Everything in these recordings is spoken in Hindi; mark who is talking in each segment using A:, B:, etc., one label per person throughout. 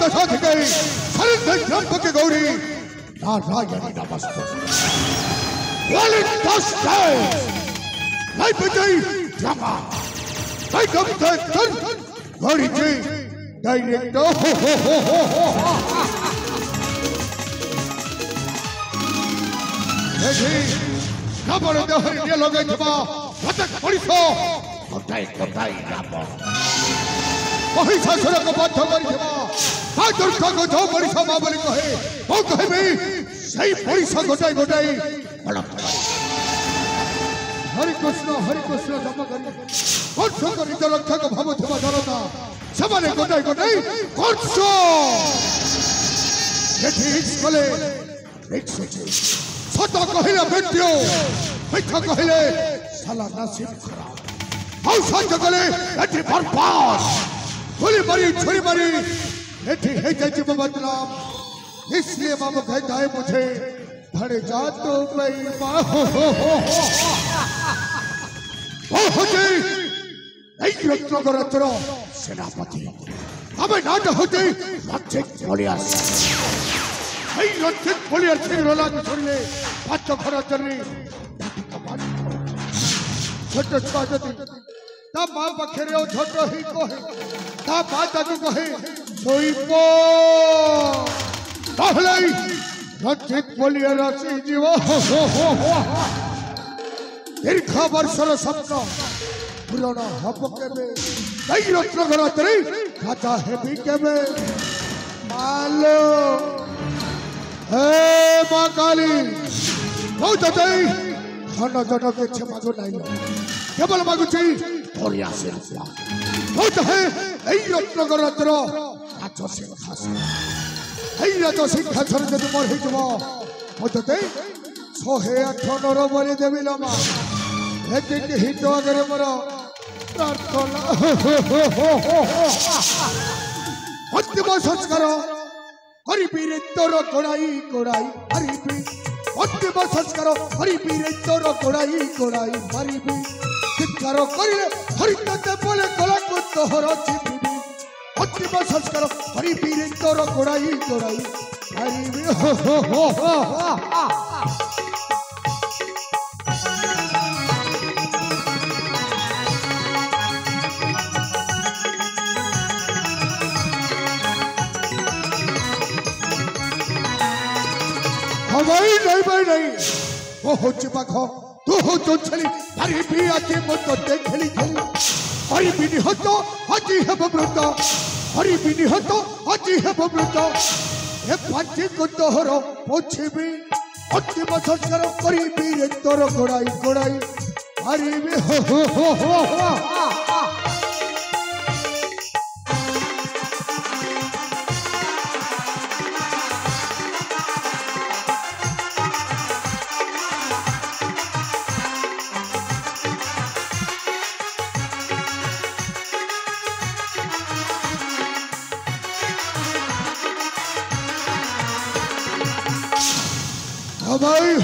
A: दशा थी गई सरिंदे जंपके गौरी नारायणी नमस्ते Well it does days Like a day drama Like a day Gori G Director Hey Number of the dialogue What the police Kotai Ramo Mahisa Saraka Bata Marima Hadur Kago to Marisa Mabaliko O Kahimi Say Marisa Kotai Hari Krishna Dhamakari Kotsho Kari Dalakha Ka Bhavatama Dharana Samane Kotai Kotsho Yeti Iskale Exotic Sata Kahile Betyo Mita Kahile Sala Nasib Khara How Santa Kale Yeti Parpas Chuli Mari Yeti Hete Jiva Badlam इसलिए बाबा कहता है मुझे भरे जा तो मैं होते नहीं रत्नों का रत्नो सेनापति हमें नाट होते रत्तिक बोलियार नहीं रत्तिक बोलियार से रोला के छोड़िए बच्चों खड़ा चलनी छोटे छोटे तब माँ बखेरे हो छोटे ही को है तब माता को है सोई पो Pahlai, Ratik Poliara Sijiva, Irkhabar Sarasapna, Purana Hapakebe, Nairatragaratri, Kata Hepi Kebe, Malo, Hey Makali, Motate, Hanataka Chamazo, Kabal Maguchi, Poria Silva, Motahe, Nairatragaratro, Katosin Hasa. Hey, that was it. That's what the more hit more. What the day? So here, turn over the Vilama. Let it hit to the Mara. What the was Haskara? Hurry be Toro Korai, hurry be. What the was Haskara? Hurry be Toro Korai, hurry be. Karo Korea, hurry the Pole Kolakut to Horochi. Ottima Saskara, Hari Pirin Toro Korai, Hari Hawaii, nahi, wo ho chipakho, tu ho chali, Hari Pia ke motto dekhli. Hari bini hato, haji hai babruta. Hari bini hato, haji hai babruta. Ye panchi kutohoro, pochi bi. Ottima saskaro, hari bini toro korai. Hari bini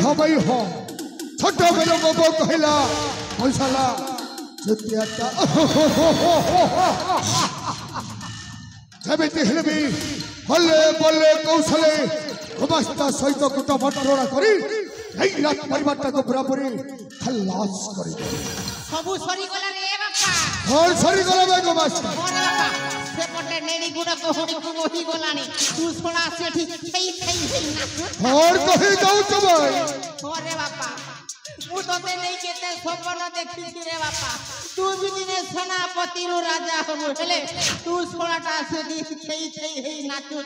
A: हवाई हो छोटा बेलो बाबू कहला मसाला जुतियाता जबेती हलबी हल्ले बल्ले कौशले गुमास्ता सहित कुटा बटरोड़ा करी এই রাত পরিবারটাকে পুরোপুরি খালাস করে দেব সবু সরি গলা রে বাপা কোন সরি গলা বে গুমাস্তা ওরে বাপা সেপটে নেড়ি গুড়া কোহড়ি কোহি গলানি তু সোনা সেঠি সেই না और कहीं जाऊं तो भाई ओरे बापा मु तोते नहीं केते सपन देखि रे बापा तू भी दिने सेनापति रो राजा हो हेले तू सोनाटा से देखि हेई नाचो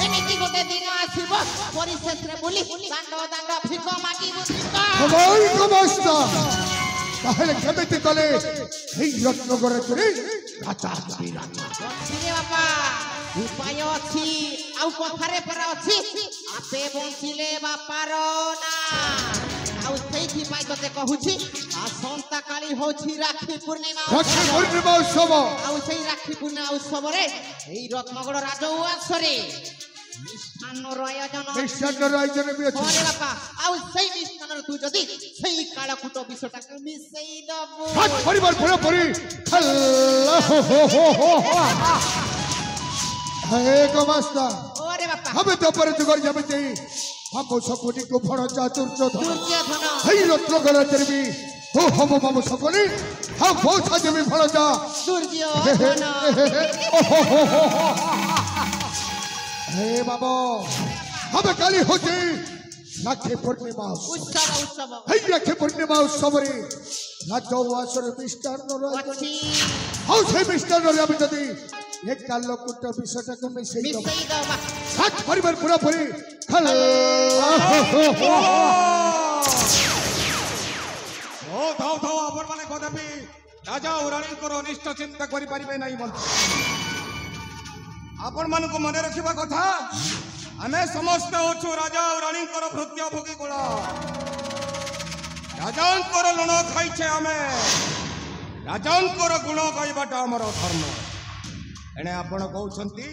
A: एमिति गोटे दिन आसीबो परिशेष रे बोली दांड फिक मागी हमारी कमस्ता তাহলে কেবেতে কলে এই রত্নগরে করে রাজা রে বাপা উপায় ଅଛି ଆଉ କଥାରେ ପରା ଅଛି ଆପେ ବଞ୍ଚିଲେ ବାପାର ନା ଆଉ ସେଇଥି ପାଇଁ ତତେ କହୁଛି ଆସନ୍ତା କାଲି ହୋଉଛି ରାକ୍ଷୀ ପୂର୍ଣ୍ଣିମା ଉତ୍ସବ ଆଉ ସେଇ ରାକ୍ଷୀ ପୂର୍ଣ୍ଣିମା ଉତ୍ସବରେ ଏଇ ରତ୍ନଗଡ଼ ରାଜ ଉଆସରେ ମିଷ୍ଟାନ୍ନର ଆୟୋଜନ ବି ଅଛି ଆରେ ବାପା ଆଉ ସେଇ ମିଷ୍ଟାନ୍ନର ତୁ ଯଦି ସେଇ କାଳକୁଟ ବିଷଟାକୁ ମିଶେଇ ଦବୁ ପରିବାର ପୁରା ପରି हे गोमास्ता
B: ओरे बापा
A: हमें तो पर जुगर जमते हम सकुनी को फण दुर्योधन हे रत्न गला चरबी हो हम हम सकुनी हम बहुत जमी फण जा
B: दुर्योधन
A: हे बाबा हम काली होते राखे पूर्णिमा
B: उत्सव
A: हे राखे पूर्णिमा उत्सव रे राजवासर मिष्टान्न
B: अछि
A: हाउ से मिष्टान्न रे अभी जदी एक कालो कुट विषयटा को मिसई दो सात परिवार पूरा पूरी खल
C: ओ धाव धाव आपण माने कदापि राजा उराणी को अनिष्ट चिंता करि परिबे नाही मन आपण मान को मने रखिबा कथा आमे समस्त होछु राजा उराणी को भृत्य भोगी गुण राजांकर लुण खाइछे आमे राजांकर गुण गाइबाटा हमर धर्म एणे आपण कहउछंती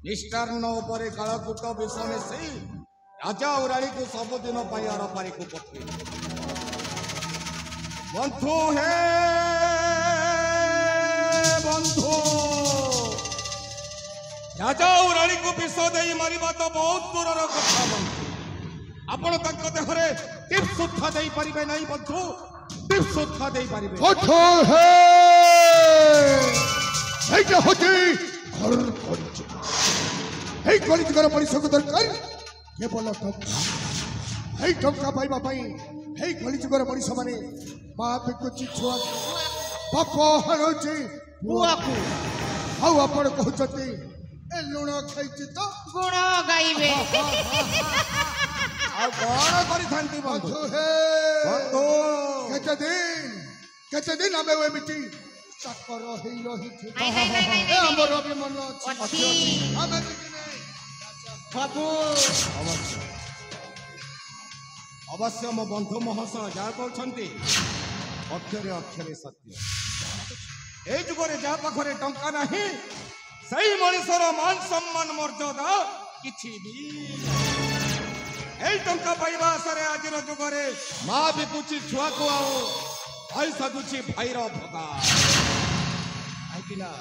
C: निष्ठार्ण उपरे कालकूट विष मिसई राजा उराणी को सब दिन पाई अरपारी को पठे बंधु हे बंधु राजा उराणी को विष दे मारिबा तो बहुत दूरर कथा बंधु आपण तक देहरे टिप्स सुद्धा दे परिबे नहीं बंधु टिप्स सुद्धा दे परिबे
A: ओठो हे এইটা হচ্ছে ঘর করিছ এই কলিত ঘর পরিশোধ দরকার কেবল টঙ্কা এই টঙ্কা পাইবা পাই এই কলিত ঘর মଣିষ মানে মা বিকুচি ছুয়া বাপ হারুছি
B: बुआकू
A: ଆଉ ଆପଣ କହୁଛନ୍ତି ଏ ଲୁଣ ଖାଇଛି ତ
B: गुण गाइबे
C: ଆଉ କଣ କରିଥାନ୍ତି ବନ୍ଧୁ
A: ବନ୍ଧୁ ହେ
C: ବନ୍ଧୁ
A: କେତେ ଦିନ ଆମେ ଏମିତି ଚାକର ହେଇ ରହିଥିଲୁ
B: ନାଇଁ ନାଇଁ ନାଇଁ
A: ଏ
B: ନାଇଁ
A: ଆମର ବି ମନ ଅଛି
B: ଅଛି
A: ଆମେ ଟିକେ
B: बाबू
C: अवश्य मो बंधु महोत्सव जहाँ कहते अक्षरे अक्षरे सत्य ए जुगरे जहाँ पाखरे टंका नहीं सही मनुष्यर मान सम्मान मर्यादा किछि भी टंका पाइबा आशारे आज जुगरे माँ बिकुची छुआ को आओ भाई साधुची भाईर भगा आइकिना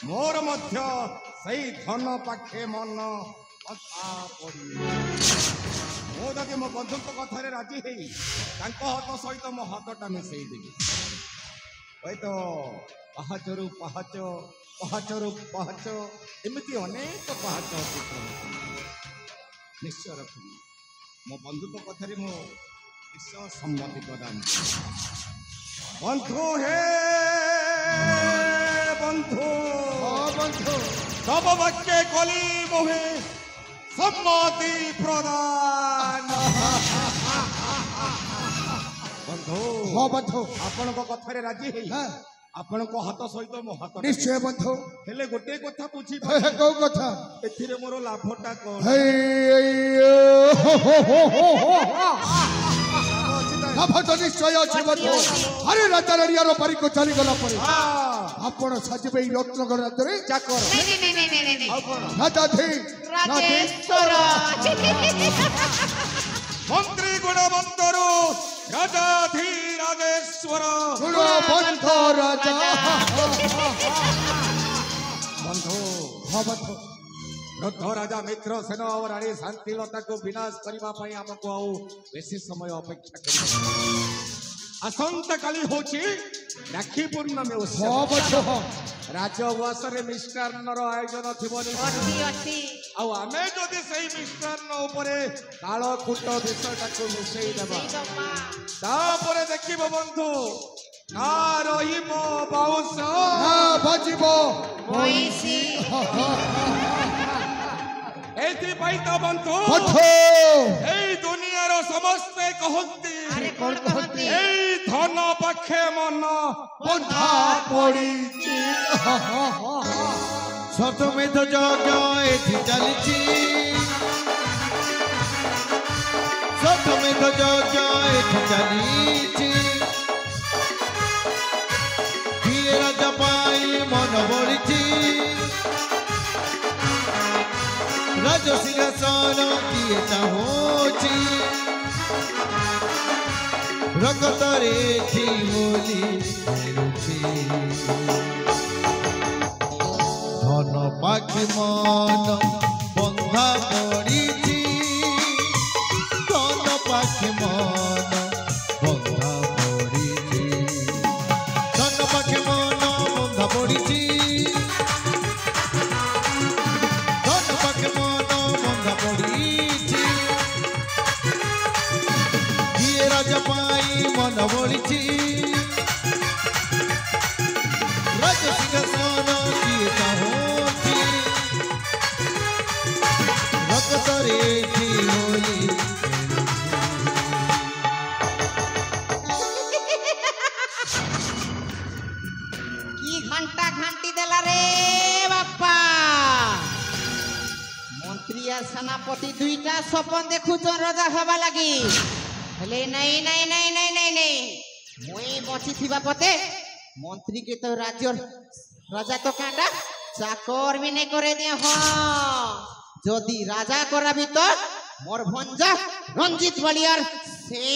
C: मोर मध्य सही धन पाखे मन कथा पड़ी मोदी मो बंधु कथार राजी है हाथ सहित मो हाथटा मिसई देवी हूँ तो पाहाचरू पाहाच पाहाचरू पाहाच एमती अनेक पाहाच अच्छी निश्चय रखी मो बंधु कथार मो निश्चय सम्मति प्रदान बंधु हे बंधु
A: बंधु
C: तब वाक्य कली मोहे सम्मति प्रदान बंधु
A: हाँ बंधु
C: आपण कथार राजी है आपण हाथ सहित मो हाथ
A: निश्चय बंधु
C: हेले गोटे कथा पूछी
A: कौ कथा
C: एथिरे मोर लाभटा कोन
A: लाभ तो निश्चय अच्छे बंधु अरे राजा रानियार पारी को चली गला पर आपण साजिबे रत्नगर राजरे
C: चाकर
B: नहीं नहीं नहीं नहीं नहीं
C: आ कोन
A: राजा थे
B: राजेश्वर
C: मंत्री गुणवंतरु राजा धी राजेश्वर
A: गुणवंत राजा
C: बंधु
A: हाँ बंधु
C: रथ राजा मित्र सेन और रानी शांतिलता को विनाश करने आमको आउ बेसी समय अपेक्षा कर आसंता काली होची राखी पूर्णिमा उत्सव
A: हाँ बंधु
C: राजवास मिष्टान्नर आयोजन थी आमे जदि से मिष्टान्न उपरे कालकूट विषयटा को मिसई देबा तापरे देखिबो बंधु ना रहिब बाउंस
A: ना बजिबो
B: वैसी
C: एथि पाइता बंधु
A: बंधु
C: ए दुनियार समस्ते कहंती
B: अरे कौन कहती
C: ए धन पक्षे मन
A: बंधा पड़ी
D: सतमे तो जग एठी चलीची सतमे तो जग एठी चलीची किए राजा पाई मन बड़ीची राज सिंहासन किए चाहोची रगतरे थी होली ধন পাখি মন বন্ধা পড়িছি ধন পাখি মন বন্ধা পড়িছি ধন পাখি মন বন্ধা পড়িছি ধন পাখি মন বন্ধা পড়িছি কিয়ে রাজা পাই মন বলিছি রাজ সিংহাসন কিয়ে চাহছি রক্তরে হলি
B: কি ঘন্টা ঘান্টি দেলা রে বাপ্পা মন্ত্রী আর সেনাপতি দুইটা স্বপন দেখুছন রাজা হবা লাগি হেলে নাই নাই নাই নাই নাই নাই মুই বঁচি থিবা পতে মন্ত্রী কে তো রাজ্যর রাজা তো কাটা চাকর বি নাই করে দে হ যদি রাজা করাবি তো মোর ভঞ্জা রঞ্জিত বলিয়ার সে